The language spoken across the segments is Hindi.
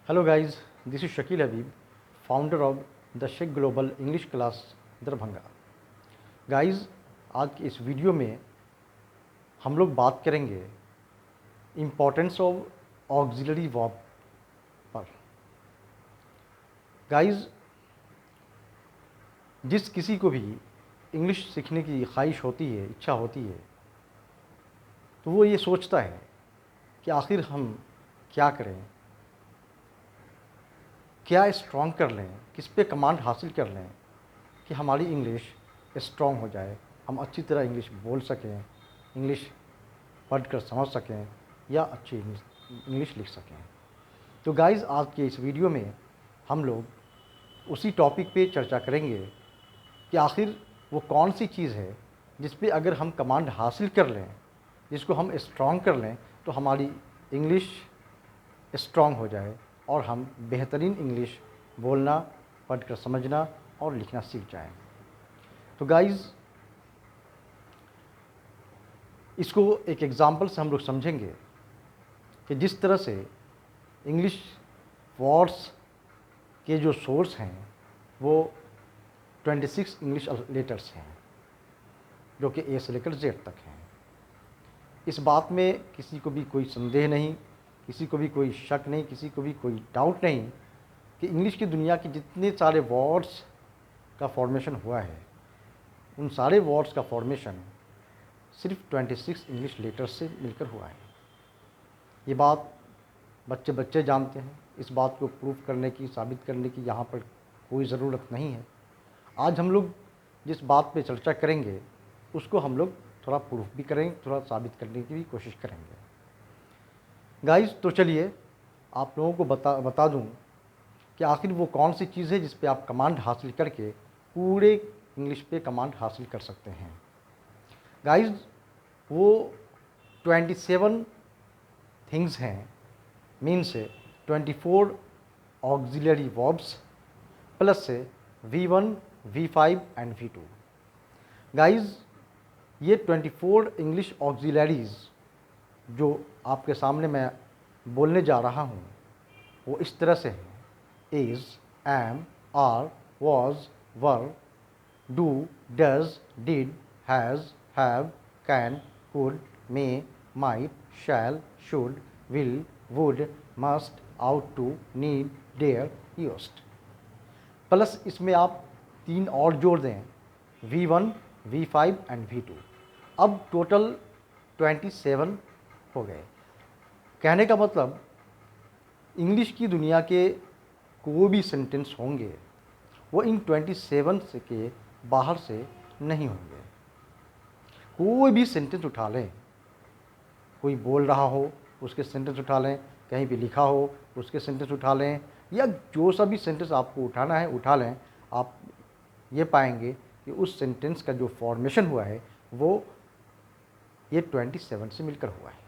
Hello guys, this is Shakeel Habib, founder of the Sheikh global English class Darbhanga. Guys, आज की इस वीडियो में हम लोग बात करेंगे इम्पोर्टेंस ऑफ ऑक्सिलरी वर्ब पर। गाइस, जिस किसी को भी इंग्लिश सीखने की ख्वाहिश होती है, इच्छा होती है, तो वो ये सोचता है कि आखिर हम क्या करें, क्या स्ट्रॉन्ग कर लें, किस पे कमांड हासिल कर लें कि हमारी इंग्लिश स्ट्रॉन्ग हो जाए, हम अच्छी तरह इंग्लिश बोल सकें, इंग्लिश पढ़कर समझ सकें या अच्छी इंग्लिश लिख सकें। तो गाइज़, आज के इस वीडियो में हम लोग उसी टॉपिक पे चर्चा करेंगे कि आखिर वो कौन सी चीज़ है जिस पे अगर हम कमांड हासिल कर लें, जिसको हम स्ट्रॉन्ग कर लें, तो हमारी इंग्लिश स्ट्रॉन्ग हो जाए और हम बेहतरीन इंग्लिश बोलना, पढ़कर समझना और लिखना सीख जाएं। तो गाइज़, इसको एक एग्ज़ाम्पल से हम लोग समझेंगे कि जिस तरह से इंग्लिश वर्ड्स के जो सोर्स हैं वो 26 इंग्लिश लेटर्स हैं, जो कि ए से लेकर जेड तक हैं। इस बात में किसी को भी कोई संदेह नहीं, किसी को भी कोई शक नहीं, किसी को भी कोई डाउट नहीं कि इंग्लिश की दुनिया के जितने सारे वर्ड्स का फॉर्मेशन हुआ है, उन सारे वर्ड्स का फॉर्मेशन सिर्फ 26 इंग्लिश लेटर्स से मिलकर हुआ है। ये बात बच्चे बच्चे जानते हैं। इस बात को प्रूफ करने की, साबित करने की यहाँ पर कोई ज़रूरत नहीं है। आज हम लोग जिस बात पे चर्चा करेंगे उसको हम लोग थोड़ा प्रूफ भी करेंगे, थोड़ा साबित करने की भी कोशिश करेंगे। गाइस, तो चलिए आप लोगों को बता दूं कि आखिर वो कौन सी चीज़ है जिस पे आप कमांड हासिल करके पूरे इंग्लिश पे कमांड हासिल कर सकते हैं। गाइस, वो 27 थिंग्स हैं, मीन्स 24 ऑक्सिलरी वर्ब्स प्लस से V1, V5 and V2। Guys, ये 24 इंग्लिश ऑक्सिलरीज़ जो आपके सामने मैं बोलने जा रहा हूँ वो इस तरह से हैं: is, am, are, was, were, do, does, did, has, have, can, could, may, might, shall, should, will, would, must, ought to, need, dare, used. Plus इसमें आप 3 और जोड़ दें, V1, V5 एंड V2। अब टोटल 27 हो गए। कहने का मतलब इंग्लिश की दुनिया के कोई भी सेंटेंस होंगे वो इन 27 से के बाहर से नहीं होंगे। कोई भी सेंटेंस उठा लें, कोई बोल रहा हो उसके सेंटेंस उठा लें, कहीं भी लिखा हो उसके सेंटेंस उठा लें, या जो सा भी सेंटेंस आपको उठाना है उठा लें, आप ये पाएंगे कि उस सेंटेंस का जो फॉर्मेशन हुआ है वो ये 27 से मिलकर हुआ है।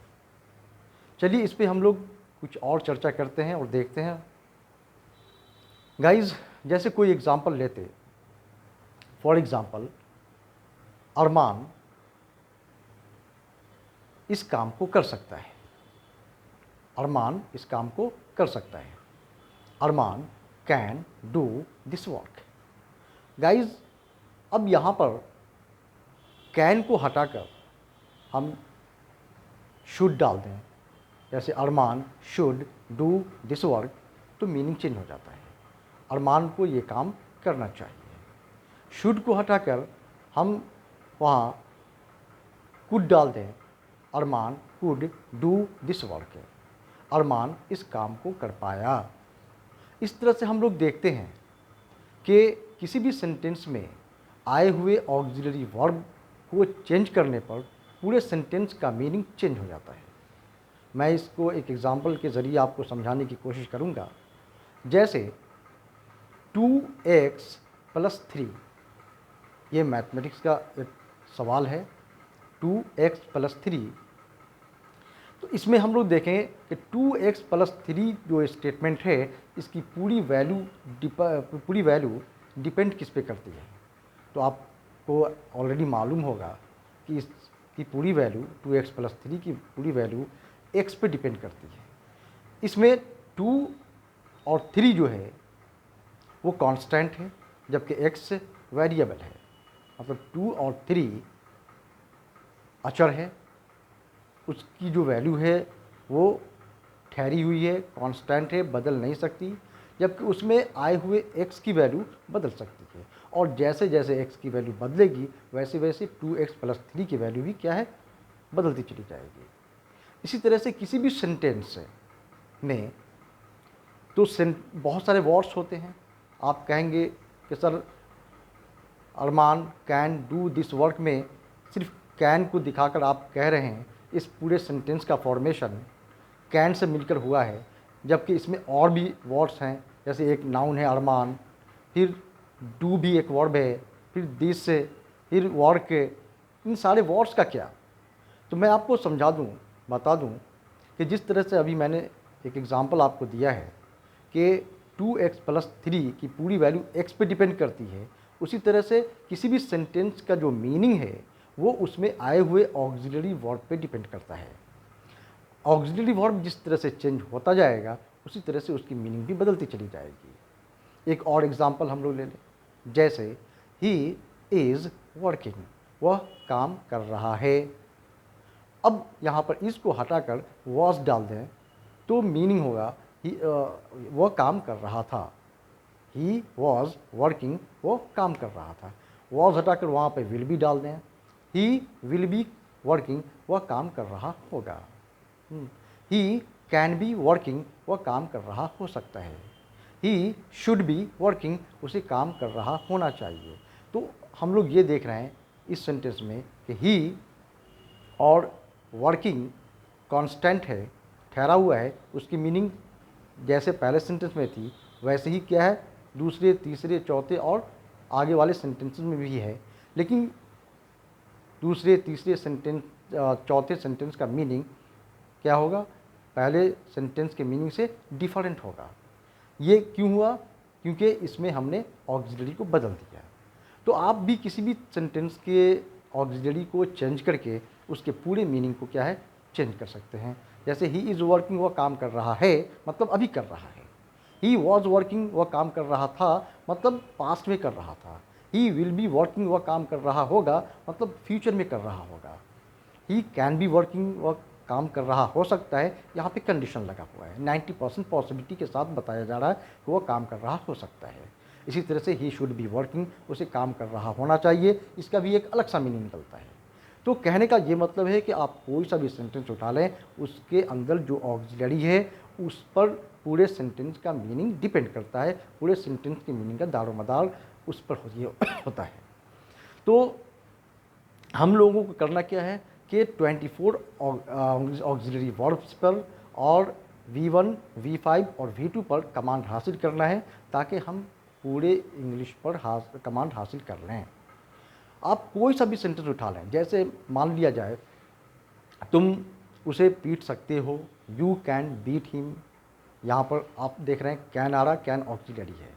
चलिए इस पे हम लोग कुछ और चर्चा करते हैं और देखते हैं। गाइज़, जैसे कोई एग्ज़ाम्पल लेते, फॉर एग्ज़ाम्पल अरमान इस काम को कर सकता है। अरमान इस काम को कर सकता है। Arman can do this work. Guys, अब यहाँ पर कैन को हटाकर हम शुड डाल दें, जैसे अरमान शुड डू दिस वर्क, तो मीनिंग चेंज हो जाता है। अरमान को ये काम करना चाहिए। शुड को हटाकर हम वहाँ कुड डाल दें, अरमान कुड डू दिस वर्क, अरमान इस काम को कर पाया। इस तरह से हम लोग देखते हैं कि किसी भी सेंटेंस में आए हुए ऑक्सिलरी वर्ब को चेंज करने पर पूरे सेंटेंस का मीनिंग चेंज हो जाता है। मैं इसको एक एग्ज़ाम्पल के ज़रिए आपको समझाने की कोशिश करूँगा। जैसे 2x + 3, ये मैथमेटिक्स का एक सवाल है। 2x + 3, तो इसमें हम लोग देखें कि 2x + 3 जो स्टेटमेंट है, इसकी पूरी वैल्यू डिपेंड किस पे करती है। तो आपको ऑलरेडी मालूम होगा कि इसकी पूरी वैल्यू 2x + 3 की पूरी वैल्यू x पे डिपेंड करती है। इसमें 2 और 3 जो है वो कांस्टेंट है, जबकि x वेरिएबल है। मतलब 2 और 3 अचर है, उसकी जो वैल्यू है वो ठहरी हुई है, कांस्टेंट है, बदल नहीं सकती, जबकि उसमें आए हुए x की वैल्यू बदल सकती है। और जैसे जैसे x की वैल्यू बदलेगी वैसे वैसे 2x + 3 की वैल्यू भी क्या है, बदलती चली जाएगी। इसी तरह से किसी भी सेंटेंस में तो बहुत सारे वर्ड्स होते हैं। आप कहेंगे कि sir Arman can do this work में सिर्फ कैन को दिखाकर आप कह रहे हैं इस पूरे सेंटेंस का फॉर्मेशन कैन से मिलकर हुआ है, जबकि इसमें और भी वर्ड्स हैं। जैसे एक नाउन है अरमान, फिर डू भी एक वर्ब है, फिर दिस से, फिर वर्क। इन सारे वर्ड्स का क्या? तो मैं आपको समझा दूं, बता दूं कि जिस तरह से अभी मैंने एक एग्जांपल आपको दिया है कि 2x + 3 की पूरी वैल्यू x पे डिपेंड करती है, उसी तरह से किसी भी सेंटेंस का जो मीनिंग है वो उसमें आए हुए ऑक्सिलरी वर्ब पे डिपेंड करता है। ऑक्सिलरी वर्ब जिस तरह से चेंज होता जाएगा उसी तरह से उसकी मीनिंग भी बदलती चली जाएगी। एक और एग्जांपल हम लोग ले लें, जैसे ही इज़ वर्किंग, वह काम कर रहा है। अब यहाँ पर इसको हटाकर वॉज डाल दें तो मीनिंग होगा वह काम कर रहा था। ही वॉज वर्किंग, वो काम कर रहा था। वॉज हटाकर वहाँ पे विल बी डाल दें, ही विल बी वर्किंग, वह काम कर रहा होगा। ही कैन बी वर्किंग, वह काम कर रहा हो सकता है। ही शुड बी वर्किंग, उसे काम कर रहा होना चाहिए। तो हम लोग ये देख रहे हैं इस सेंटेंस में कि ही और वर्किंग कांस्टेंट है, ठहरा हुआ है। उसकी मीनिंग जैसे पहले सेंटेंस में थी वैसे ही क्या है, दूसरे, तीसरे, चौथे और आगे वाले सेंटेंसेस में भी है। लेकिन दूसरे, तीसरे सेंटेंस, चौथे सेंटेंस का मीनिंग क्या होगा, पहले सेंटेंस के मीनिंग से डिफरेंट होगा। ये क्यों हुआ? क्योंकि इसमें हमने ऑक्सिलरी को बदल दिया। तो आप भी किसी भी सेंटेंस के ऑक्सिलरी को चेंज करके उसके पूरे मीनिंग को क्या है, चेंज कर सकते हैं। जैसे ही इज़ वर्किंग, वह काम कर रहा है, मतलब अभी कर रहा है। ही वॉज वर्किंग, वह काम कर रहा था, मतलब पास्ट में कर रहा था। ही विल बी वर्किंग, वह काम कर रहा होगा, मतलब फ्यूचर में कर रहा होगा। ही कैन बी वर्किंग, वह काम कर रहा हो सकता है। यहाँ पे कंडीशन लगा हुआ है, 90% पॉसिबिलिटी के साथ बताया जा रहा है कि वह काम कर रहा हो सकता है। इसी तरह से ही शुड बी वर्किंग, उसे काम कर रहा होना चाहिए, इसका भी एक अलग सा मीनिंग निकलता है। तो कहने का ये मतलब है कि आप कोई सा भी सेंटेंस उठा लें, उसके अंदर जो ऑक्सिलरी है उस पर पूरे सेंटेंस का मीनिंग डिपेंड करता है, पूरे सेंटेंस की मीनिंग का दारोमदार उस पर होता है। तो हम लोगों को करना क्या है कि 24 ऑक्सिलरी वर्ब्स पर और V1, V5 और V2 पर कमांड हासिल करना है, ताकि हम पूरे इंग्लिश पर कमांड हासिल कर लें। आप कोई सा भी सेंटेंस उठा लें, जैसे मान लिया जाए तुम उसे पीट सकते हो, यू कैन बीट हिम। यहाँ पर आप देख रहे हैं कैन आ रहा, कैन ऑक्सिलरी है।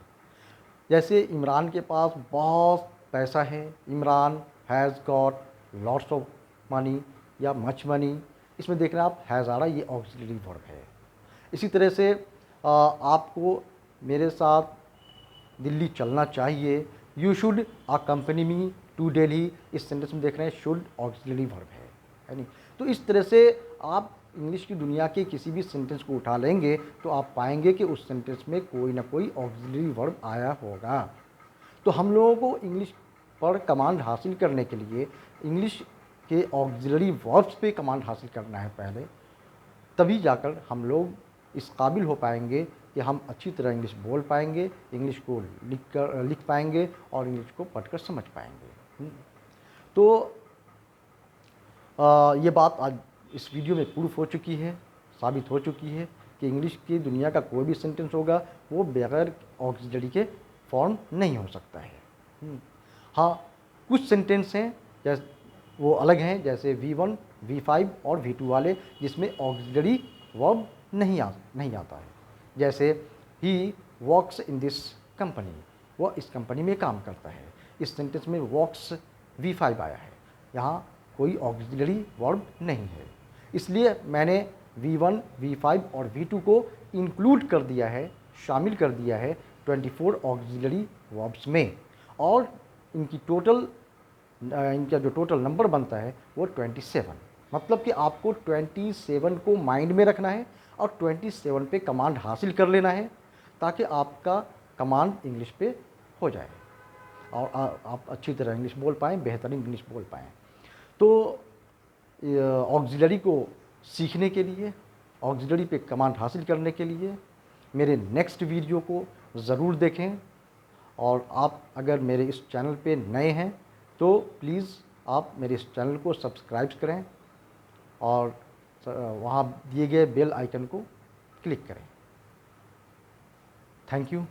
जैसे इमरान के पास बहुत पैसा है, Imran has got lots of money या मच मनी, इसमें देख रहे हैं आप हैज़ आ रहा, ये ऑक्सिलरी वर्ब है। इसी तरह से आपको मेरे साथ दिल्ली चलना चाहिए, you should accompany me to Delhi, इस सेंटेंस में देख रहे हैं शुड ऑक्सिलरी वर्ब है नहीं। तो इस तरह से आप इंग्लिश की दुनिया के किसी भी सेंटेंस को उठा लेंगे तो आप पाएंगे कि उस सेंटेंस में कोई ना कोई ऑक्सिलरी वर्ब आया होगा। तो हम लोगों को इंग्लिश पर कमांड हासिल करने के लिए इंग्लिश के ऑक्सिलरी वर्ब्स पे कमांड हासिल करना है पहले, तभी जाकर हम लोग इस काबिल हो पाएंगे कि हम अच्छी तरह इंग्लिश बोल पाएंगे, इंग्लिश को लिख पाएंगे और इंग्लिश को पढ़कर समझ पाएंगे। तो ये बात आज इस वीडियो में प्रूफ हो चुकी है, साबित हो चुकी है कि इंग्लिश की दुनिया का कोई भी सेंटेंस होगा वो बगैर ऑक्सिलरी के फॉर्म नहीं हो सकता है। हाँ, कुछ सेंटेंस हैं जैसे वो अलग हैं, जैसे V1, V5 और V2 वाले, जिसमें ऑक्सिलरी वर्ब नहीं आता है। जैसे he works in this company, वह इस कंपनी में काम करता है। इस सेंटेंस में वर्क्स V5 आया है, यहाँ कोई ऑक्सिलरी वर्ब नहीं है, इसलिए मैंने V1, V5 और V2 को इंक्लूड कर दिया है शामिल कर दिया है 24 ऑक्सिलरी वर्ब्स में, और इनका जो टोटल नंबर बनता है वो 27। मतलब कि आपको 27 को माइंड में रखना है और 27 पे कमांड हासिल कर लेना है, ताकि आपका कमांड इंग्लिश पे हो जाए और आप अच्छी तरह इंग्लिश बोल पाएँ, बेहतरीन इंग्लिश बोल पाएँ। तो ऑक्सिलरी को सीखने के लिए, ऑक्सिलरी पे कमांड हासिल करने के लिए मेरे नेक्स्ट वीडियो को ज़रूर देखें। और आप अगर मेरे इस चैनल पे नए हैं तो प्लीज़ आप मेरे इस चैनल को सब्सक्राइब करें और वहाँ दिए गए बेल आइकन को क्लिक करें। Thank you.